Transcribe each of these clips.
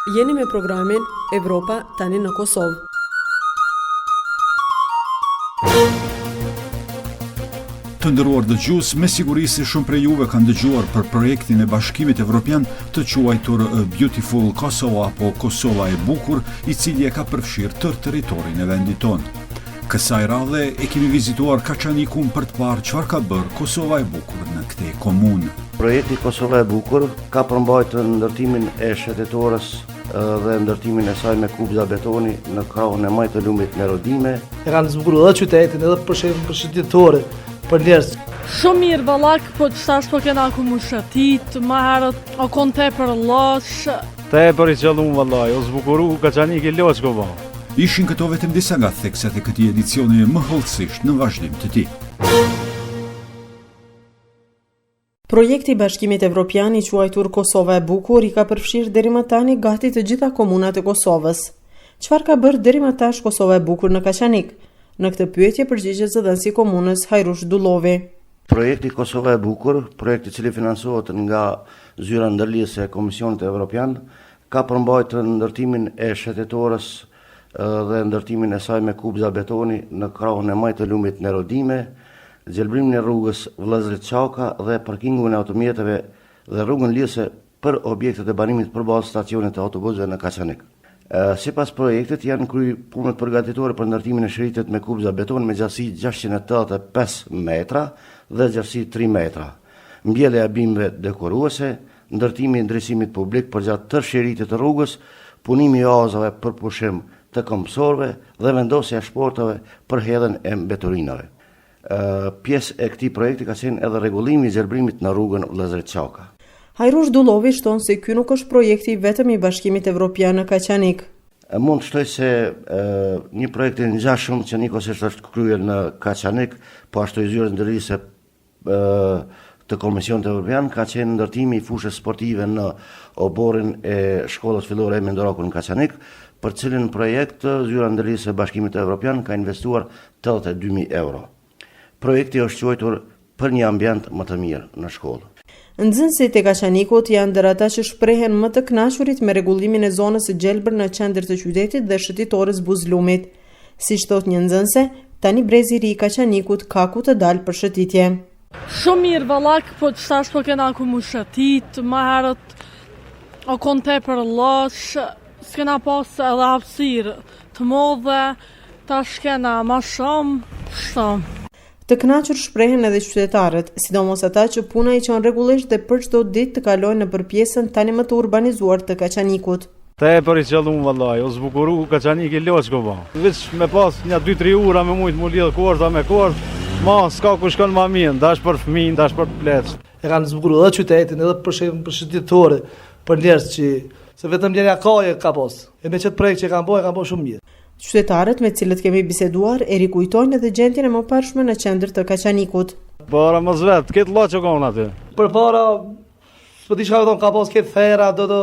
Jeni me programin Evropa tani në Kosovë. Të nderuar dëgjues, me siguri se shumë prej juve kanë dëgjuar për projektin e Bashkimit Evropian të quajtur Beautiful Kosovo apo Kosova e bukur, i cili e ka përfshirë tërë territorin e vendit tonë. Kësaj radhe e kemi vizituar Kaçanikun për të parë çfarë ka bërë Kosova e bukur në këtë komunë. Projekti Kosova e bukur ka përmbajtur ndërtimin e shëtetores dhe ndërtimin e saj me kubza betoni në krahun e majtë të lumit në Rodime. E kanë zbukuruar edhe qytetin edhe për shëtetore për njerëz. Shumë mirë vallak, po çfarë po kena ku më shëtit, më herët o kon tepër llosh. Tepër i qëllum vallaj, o zbukuru Kaçaniki loçko vao. Ishin këto vetëm disa nga thekset e këtij edicioni më hollësisht në vazhdim të tij. Projekti i Bashkimit Evropian i quajtur Kosova e bukur i ka përfshirë deri më tani gati të gjitha komunat e Kosovës. Çfarë ka bërë deri më tash Kosova e bukur në Kaçanik? Në këtë pyetje përgjigjet zëdhënësi i komunës Hajrush Dullovi. Projekti Kosova e bukur, projekti i cili financohet nga zyra ndërlidhëse e Komisionit Evropian, ka përmbajtur ndërtimin e shëtetores dhe ndërtimin e saj me kubza betoni në krahun e majtë të lumit në Rodime, gjelbrimin e rrugës Vllazërit Çauka dhe parkingun e automjeteve dhe rrugën lidhëse për objektet e banimit përballë stacionit të autobusëve në Kaçanik. Sipas projektit janë kryer punët përgatitore për ndërtimin e shëritet me kubza beton me gjatësi 685 metra dhe gjatësi 3 metra. Mbjellja e bimëve dekoruese, ndërtimi i ndriçimit publik përgjatë tërë shëritet të rrugës, punimi i oazave për pushim të këmbësorëve dhe vendosja e shportave për hedhjen e mbetorinave. Pjesë e këtij projekti ka qenë edhe rregullimi i gjelbrimit në rrugën Vllazërit Çauka. Hajrush Dullovi shton se ky nuk është projekti vetëm i Bashkimit Evropian në Kaçanik. Mund të shtoj se një projekt i ngjashëm që nikosisht është kryer në Kaçanik, po ashtu i zyrës ndërlidhëse të Komisionit Evropian ka qenë ndërtimi i fushës sportive në oborrin e shkollës fillore Mendoraku në Kaçanik, për cilin projekt zyra ndërlidhëse e Bashkimit Evropian ka investuar 82.000 euro. Projekti është quajtur për një ambient më të mirë në shkollë. Nxënësit e Kaçanikut janë ndër ata që shprehen më të kënaqurit me rregullimin e zonës së gjelbër në qendër të qytetit dhe shëtitores Buzlumit. Siç thot një nxënëse, tani brezi i ri i Kaçanikut ka ku të dalë për shëtitje. Shumë mirë vallak, po çfarë po kena ku më shëtit, më herët o kon tepër llosh, s'kena pas edhe hapësirë të modhe, tash kena më shumë. Të kënaqur shprehen edhe qytetarët, sidomos ata që puna i çon rregullisht dhe për çdo ditë të kalojnë nëpër pjesën tani më të urbanizuar të Kaçanikut. Tepër i qëllum vallaj, o zbukuru Kaçaniki loçko vao. Veç me pas një 2-3 ura me mujt mu lidh korta me kort, ma s'ka ku shkon më mirë, dash për fëmijë, dash për pleç. E kanë zbukuruar edhe qytetin edhe për shëtetore për njerëz që se vetëm djerja kaje ka pas. E me çet projekt që kanë bërë shumë mirë. Qytetarët me cilët kemi biseduar e rikujtojnë edhe gjendjen e mëparshme në qendër të Kaçanikut. Para mos vet, këtë lloç që kanë aty. Përpara s'po di çfarë ka pas këtë thera do të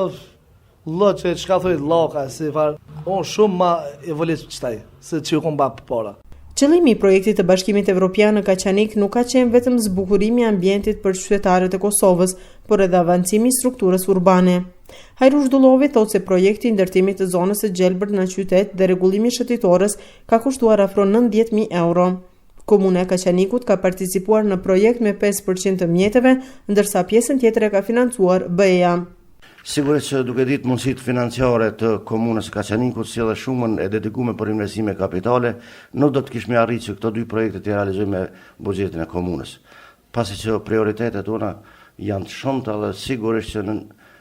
lloçe çka thoi lloka si far. Shumë më evolucionistaj se çu kon bap para. Qëllimi i projektit të Bashkimit Evropian në Kaçanik nuk ka qenë vetëm zbukurimi i ambientit për qytetarët e Kosovës, por edhe avancimi i strukturës urbane. Hajrush Dullovi thotë se projekti i ndërtimit të zonës së gjelbër në qytet dhe rregullimi shëtitores ka kushtuar afro 90.000 euro. Komuna e Kaçanikut ka participuar në projekt me 5% të mjeteve, ndërsa pjesën tjetër e ka financuar BE-ja. Sigurisht që duke ditë mundësitë financiare të komunës së Kaçanikut si edhe shumën e dedikuar për investime kapitale, nuk do të kishim arritur që këto dy projekte të realizojmë me buxhetin e komunës. Pasi që prioritetet tona janë të shumta dhe sigurisht që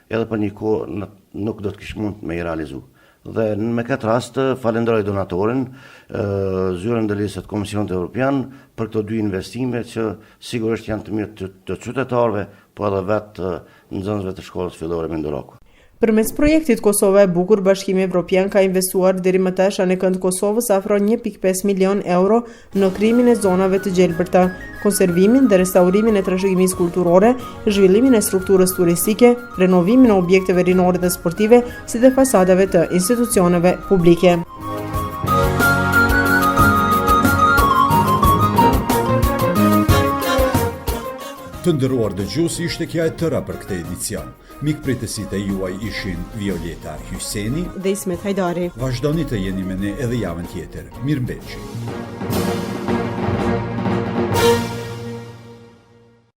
edhe për një kohë nuk do të kishim mund me i realizu. Dhe me këtë rast falenderoj donatorin, zyrën ndërlidhëse të Komisionit Evropian për këto dy investime që sigurisht janë të mirë të qytetarëve, po edhe vetë nxënësve të shkollës fillore Mendoraku. Përmes projektit Kosova e bukur, Bashkimi Evropian ka investuar deri më tash në kënd Kosovës afro 1.5 milion euro në krijimin e zonave të gjelbërta, konservimin dhe restaurimin e trashëgimisë kulturore, zhvillimin e strukturës turistike, renovimin e objekteve rinore dhe sportive, si dhe fasadave të institucioneve publike. Të nderuar dëgjues, ishte kjo e tëra për këtë edicion. Mikpritësit e juaj ishin Violeta Hyseni dhe Ismet Hajdari. Vazhdoni të jeni me ne edhe javën tjetër. Mirëmbëjtje.